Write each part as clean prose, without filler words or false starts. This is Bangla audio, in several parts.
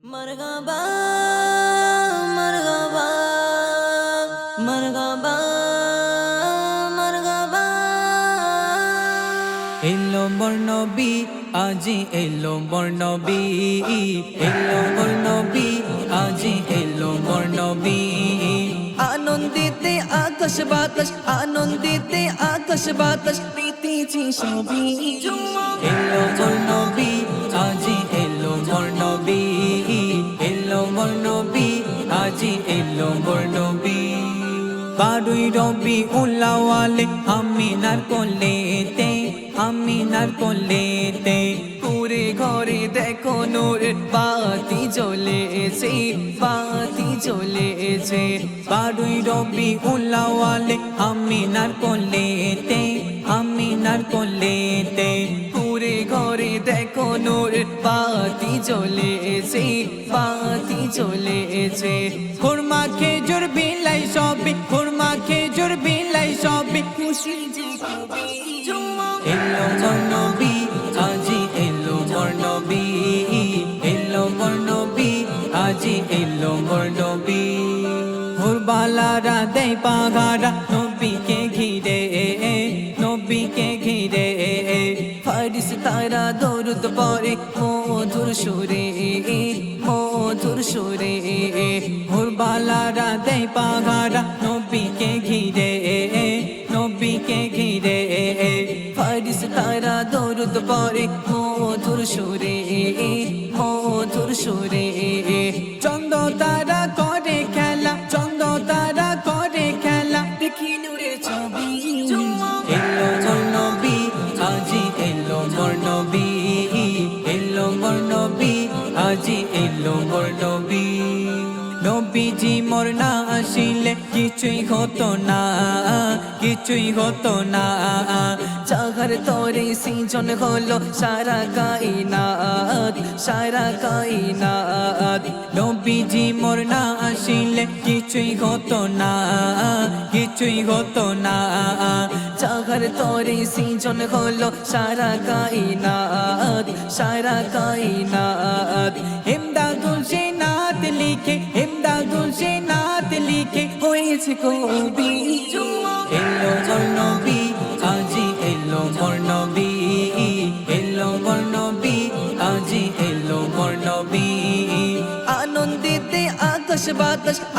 मरहबा मरहबा मरहबा मरहबा এলো বর্ণবী আজি এলো বর্ণবী এলো বর্ণবী আজি এলো বর্ণবী আনন্দিতে আকাশ বাতাস আনন্দিতে আকাশ বাতাস প্রীতিজি সবই এলো বর্ণবী আজি এলো বর্ণবী এলো বর্ণবী আজি এলো বর্ণবী বারুই রবি উল্লাওয়ালে আমিনার কোলেতে পুরে ঘরে দেখো নূর বাতি জ্বলেছে বাতি জ্বলেছে বারুই রবি উল্লাওয়ালে আমিনার কোলেতে পুরে ঘরে দেখো নূর বাতি জ্বলেছে বাতি জ্বলেছে খুরমা খেজুর বিলাই সবে খুরমা খেজুর বিলাই সবে খুশি যে কবি এলো বর্ণবী আজি এলো বর্ণবী এলো বর্ণবী আজি এলো বর্ণবী হুরবালারা দেয় পাগারা নবীকে ঘিরে ফারিস তারা দরুদ পরে মধুর সুরে হুরবালারা দেয় পাগারা নবীকে ঘিরে ফারিস তারা দরুদ পরে মধুর সুরে চন্দ তারা করে খেলা দেখি নূরের ছবি এলো বর্ণবী আজি এলো বর্ণবী এলো বর্ণবী আজি এলো বর্ণবী নবীজি মোর না আসিলে কিছুই হতো না চাহার তরে সিজন হলো সারা কায়নাত নবীজি মোর না আসিলে কিছুই হতো না চাহার তরে সিজন হলো সারা কায়নাত ইমদাদুল সেনাত লিখে হয়েছে কবি এলো বর্ণবী আজি এলো বর্ণবী এলো বর্ণবী আজি এলো বর্ণবী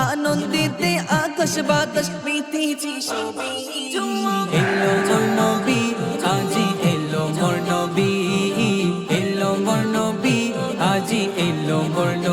আনন্দিতে আকাশ বাতাস প্রীতিজি সবই এলো বর্ণবী আজি এলো বর্ণবী এলো বর্ণবী আজি এলো বর্ণবী